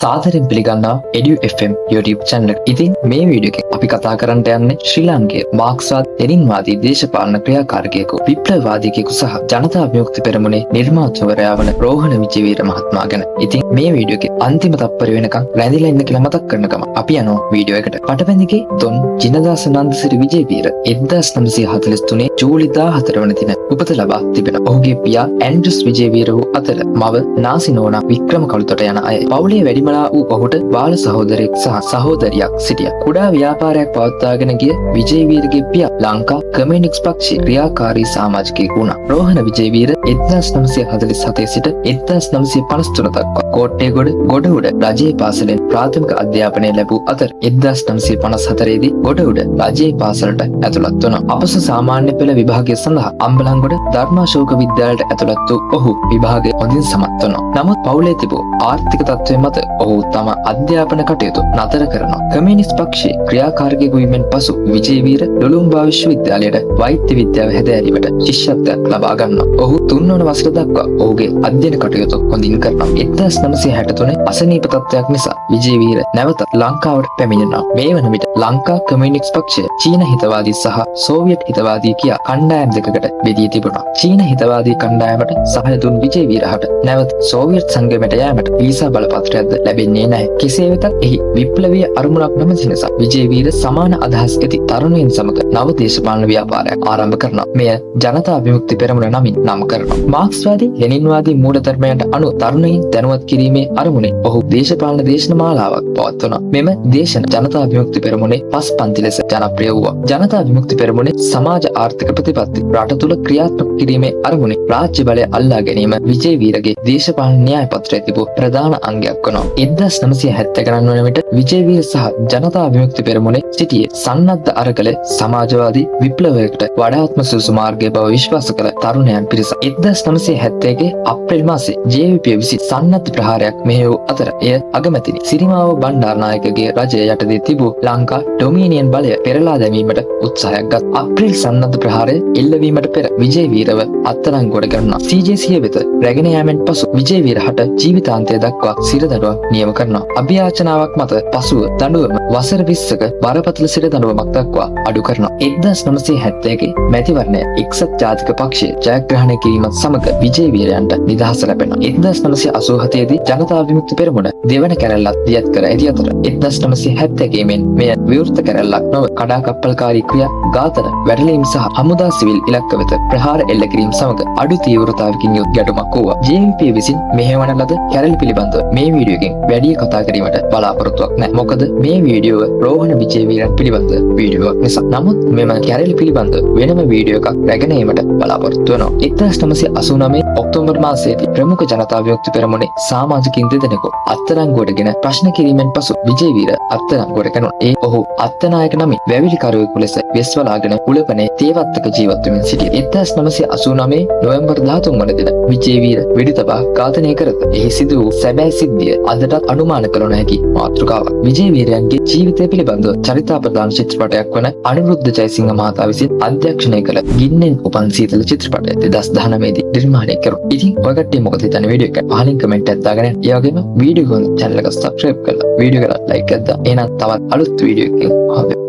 සාදරයෙන් පිළිගන්නවා Edu FM YouTube channel එක. ඉතින් මේ වීඩියෝ එකේ අපි කතා කරන්න යන්නේ ශ්‍රී ලාංකේය මාක්ස්වාද ලෙනින්වාදී දේශපාලන ක්‍රියාකාරකයෙකු, විප්ලවවාදියෙකු සහ ජනතා විමුක්ති පෙරමුණේ නිර්මාතෘවරයා වන රෝහණ විජේවීර මහත්මයා ගැන. ඉතින් මේ වීඩියෝ එකේ අන්තිම තත්පර වෙනකන් රැඳිලා ඉන්න කියලා මතක් කරන ගම අපි යනවා වීඩියෝ එකට. පටබැඳිගේ දොන් ජිනදාස නන්දසිරි විජේවීර 1943 ජූලි 14 වන දින උපත ලබා තිබෙනවා. ඔහුගේ පියා ඇන්ඩ්‍රියස් විජේවීර වූ අතර මව නාසි නෝනා වික්‍රම කළුතොට යන අය. පවුලේ වැඩිමලා වූ ඔහුට බාල සහෝදරයෙක් සහ සහෝදරියක් සිටියා. කුඩා ව්‍යාපාරයක් පවත්වාගෙන ගිය විජේවීරගේ පියා ලංකා කමියුනිස්ට් පක්ෂයේ ක්‍රියාකාරී සමාජිකයෙකු වුණා. රෝහණ විජේවීර 1947 සිට 1953 දක්වා කෝට්ටේගොඩ ගොඩඋඩ රජයේ පාසලෙන් ප්‍රාථමික අධ්‍යාපනය ලැබූ අතර 1954 දී ගොඩඋඩ රජයේ පාසලට ඇතුළත් වුණා. අපස සාමාන්‍ය පෙළ විභාගය සඳහා අම්බලන්ගොඩ ධර්මාශෝක විද්‍යාලයට ඇතුළත් වූ ඔහු විභාගය හොඳින් සමත් වුණා. නමුත් පවුලේ තිබූ ආර්ථික තත්ත්වය මත ඔහු තම අධ්‍යාපන කටයුතු නතර කරනවා. කමියුනිස්ට් පක්ෂයේ ක්‍රියාකාරකයෙකු වීමෙන් පසු විජේවීර ලුලුම්බා විශ්වවිද්‍යාලයට වෛද්‍ය විද්‍යාව හැදෑරීමට ශිෂ්‍යත්වයක් ලබා ගන්නවා. ඔහු 3 වන වසර දක්වා ඔහුගේ අධ්‍යයන කටයුතු හොඳින් කරනවා. 1963 අසනීප තත්ත්වයක් නිසා විජේවීර නැවත ලංකාවට පැමිණෙනවා. මේ වන විට ලංකා කමියුනිස්ට් පක්ෂය චීන හිතවාදී සහ සෝවියට් හිතවාදී කියා කණ්ඩායම් දෙකකට බෙදී තිබුණා. චීන හිතවාදී කණ්ඩායමට සහාය දුන් විජේවීරහට නැවත සෝවියට් සංගමයට යෑමට වීසා බලපත්‍රයක්ද ලැබෙන්නේ නැහැ. කෙසේ වෙතත් එහි විප්ලවීය අරමුණක් නොමැති නිසා විජේවීර සමාන අදහස් ඇති තරුණයින් සමග නව දේශපාලන ව්‍යාපාරයක් ආරම්භ කරනවා. මෙය ජනතා විමුක්ති පෙරමුණ නමින් නම් කරනවා. මාක්ස්වාදී ලෙනින්වාදී මූලධර්මයන්ට අනුව තරුණයින් දැනුවත් කිරීමේ අරමුණින් ඔහු දේශපාලන දේශන මාලාවක් පවත්වනවා. මෙම දේශන ජනතා විමුක්ති පෙරමුණේ පස් පන්ති ලෙස ජනප්‍රිය වුණා. ජනතා විමුක්ති පෙරමුණේ සමාජ ආර්ථික ප්‍රතිපත්ති රට තුළ ක්‍රියාත්මක කිරීමේ අරමුණින් රාජ්‍ය බලය අල්ලා ගැනීම විජේවීරගේ දේශපාලන න්‍යාය පත්‍රයේ තිබූ ප්‍රධාන අංගයක් වනවා. 1970 ගණන් වන විට විජේවීර සහ ජනතා විමුක්ති පෙරමුණේ සිටියේ සන්නද්ධ අරගල සමාජවාදී විප්ලවයකට වඩාත්ම සුදුසු මාර්ගය බව විශ්වාස කළ තරුණයන් පිරිස. 1971 අප්‍රේල් මාසයේ JVP විසින් සන්නද්ධ ප්‍රහාරයක් මෙහෙය වූ අතර එය අගමැතිනි සිරිමාව බණ්ඩාරනායකගේ රජය යටතේ තිබූ ලංකා ඩොමිනියන් බලය පෙරලා දැමීමට උත්සාහයක් ගත්. අප්‍රේල් සන්නද්ධ ප්‍රහාරය එල්ලවීමට පෙර විජේවීරව අත්අඩංගුවට ගන්නවා. CJC වෙත රැගෙන යාමෙන් පසු විජේවීරහට ජීවිතාන්තය දක්වා සිරදඬුවම් නියම කරනවා. අභියාචනාවක් මත පසුව දඬුවම වසර 20ක බරපතල සිරදඬුවමක් දක්වා අඩු කරනවා. 1971 මැතිවරණය එක්සත් ජාතික පක්ෂය ජයග්‍රහණය කිරීමත් සමග විජේවීරයන්ට නිදහස ලැබෙනවා. 1987 දී ජනතා විමුක්ති පෙරමුණ දෙවන කැරැල්ලත් දියත් කර ඇති අතර 1971 මෙන් මෙය විවෘත කැරැල්ලක් නොව කඩාකප්පල්කාරී ක්‍රියා, ඝාතන, වැටලීම් සහ හමුදා සිවිල් ඉලක්ක වෙත ප්‍රහාර එල්ල කිරීම සමග අඩු තීව්‍රතාවකින් යුත් ගැටුමක් වූවා. JVP විසින් මෙහෙවන ලද කැරැලි පිළිබඳව මේ වීඩියෝ එකෙන් වැඩි කතා කිරීමට බලාපොරොත්තුවක් නැහැ. මොකද මේ වීඩියෝව රෝහණ විජේවීරන් පිළිබඳ වීඩියෝවක් නිසා. නමුත් මෙම කැරැලි පිළිබඳව වෙනම වීඩියෝ එකක් රැගෙන ඒමට බලාපොරොත්තු වෙනවා. 1989 ඔක්තෝබර් මාසයේදී ප්‍රමුඛ ජනතා විමුක්ති පෙරමුණේ සමාජිකින් දෙදෙනෙකු අත්අඩංගුවටගෙන ප්‍රශ්න කිරීමෙන් පසු විජේවීර අත්අඩංගුවට ගැනුණා. ඔහු අත්නායක නමින් වැවිලිකරුවෙකු ලෙස වෙස්වලාගෙන උලපනේ තේවත්තක ජීවත් වෙමින් සිටියා. 1989 නොවැම්බර් 13 වන දින විජේවීර වෙඩි තබා ඝාතනය කරත. එහි සිදු වූ සැබෑ සිද්ධිය අදටත් අනුමාන කළ නොහැකි මාතෘකාවක්. විජේවීරයන්ගේ ජීවිතය පිළිබඳව චරිතාප්‍රදාන චිත්‍රපටයක් වන අනුරුද්ධ ජයසිංහ මහතා විසින් අධ්‍යක්ෂණය කළ ගින්නෙන් උපන් සීතල චිත්‍රපටය 2019 දී නිර්මාණය කෙරුණා. ඉතින් ඔය කට්ටිය මොකද හිතන්නේ වීඩියෝ එක පහලින් කමෙන්ට් එකක් දාගෙන ඒ වගේම වීඩියෝ එක channel එක subscribe කරලා වීඩියෝ එක like එකක් දාන්න. එහෙනම් තවත් අලුත් වීඩියෝ එකකින් හම්බෙමු.